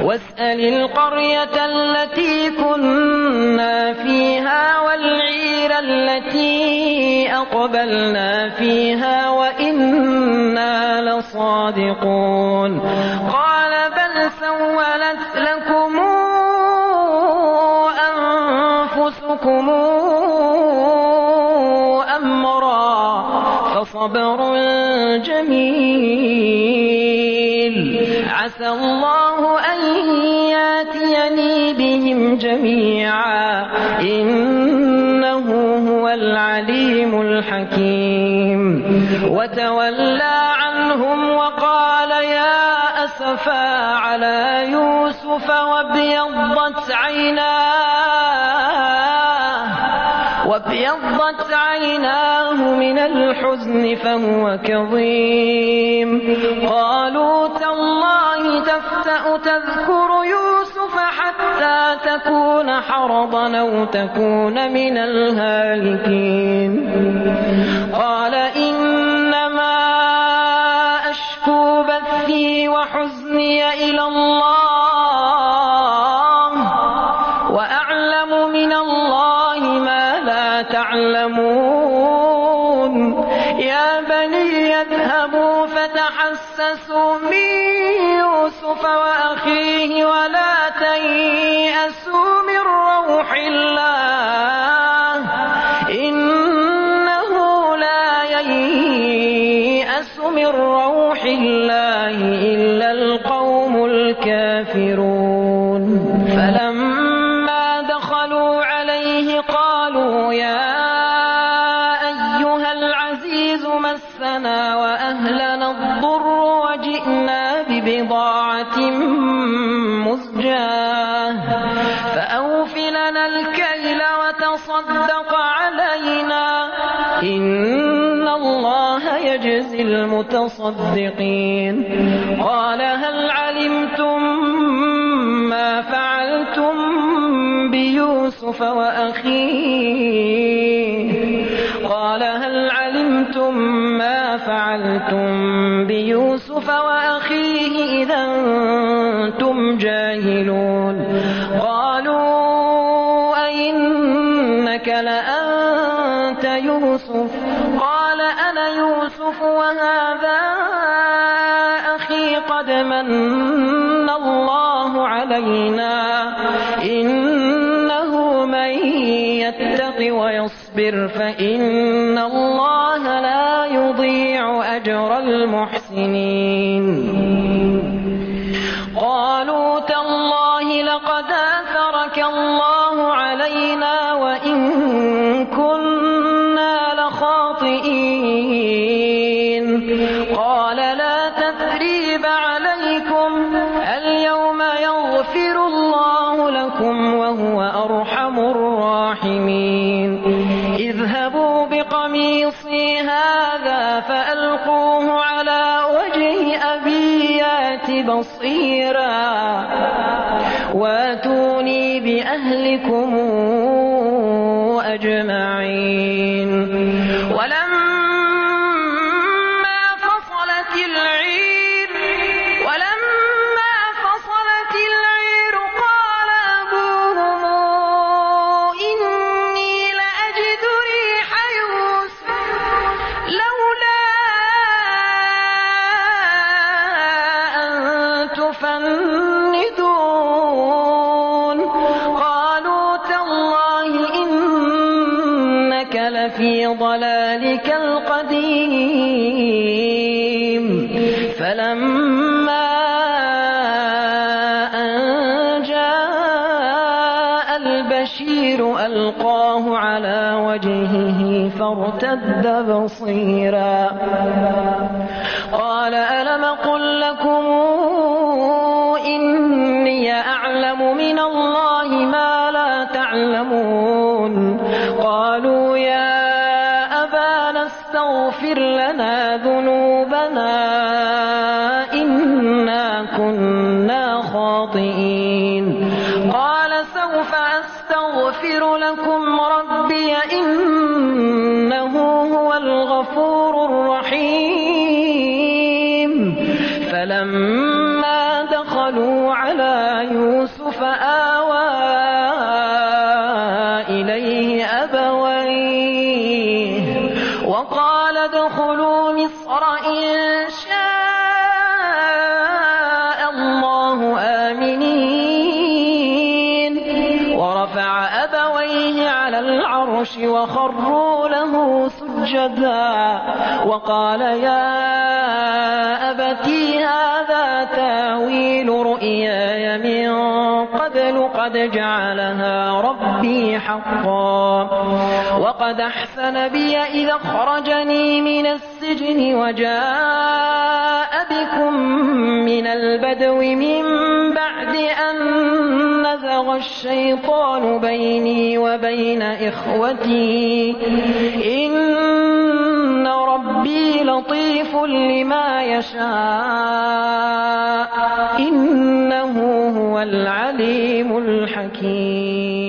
واسأل القرية التي كنا فيها والعير التي أقبلنا فيها وإنا لصادقون قال بل سولت لكم أنفسكم أمرا فصبر جميل عسى الله أن ياتيني بهم جميعا إنه هو العليم الحكيم وتولى عنهم وقال يا أسفا على يوسف وابيضت عيناه من الحزن فهو كظيم قالوا تالله تفتأ تذكر يوسف حتى تكون حرضا أو تكون من الهالكين قال إنما أشكو بثي وحزني إلى الله وأعلم من الله ما لا تعلمون يا بني اذهبوا فتحسسوا من يوسف وأخيه ولا تيأسوا من روح الله إنه لا ييأس من روح الله إلا القوم الكافرون فلما دخلوا عليه قالوا يا أيها العزيز مسنا وأهلنا الضر وجئنا ببضاعة مزجاة فأوف لنا الكيل وتصدق علينا إن الله يجزي المتصدقين قال هل علمتم ما فعلتم بيوسف وأخيه قال هل علمتم ما فعلتم بيوسف وأخيه إذا أنتم جاهلون قالوا أئنك لأنت يوسف قال أنا يوسف وهذا أخي قد من الله علينا إنه من يتق ويصبر فإن الله لا يضيع أجر المحسنين قالوا تالله لقد آثرك الله علينا وإن كنا لخاطئين قال لا تثريب عليكم اليوم يغفر الله لكم وهو أرحم الراحمين اذهبوا بقميصي هذا فألقوه على وجه أبي يات بصيرا واتوني بأهلكم أجمعين ولما فصلت العير قال أبوهم إني لأجد ريح يوسف لولا أن تفندون قالوا تالله إنك لفي ضلالك القديم فلما أن جاء البشير ألقاه على وجهه فارتد بصيرا قال ألم قل لكم إني أعلم من الله ما لا تعلمون قالوا يا أبانا استغفر لنا ذنوبنا إنا كنا خاطئين قال سوف أستغفر لكم ربي إنه هو الغفور الرحيم فلما دخلوا على يوسف آوى إليه أبويه وقال ادخلوا مصر إن شاء الله آمنين ورفع أبويه على العرش وخروا له سجدا وقال يا أبتي هذا تاويل رؤياي من قبل قد جعلها ربي حقا وقد أحسن بي إذا أخرجني من السجن وجاء بكم من البدو من بعد أن نزغ الشيطان بيني وبين إخوتي إن ربي لطيف لما يشاء إنه هو العليم الحكيم.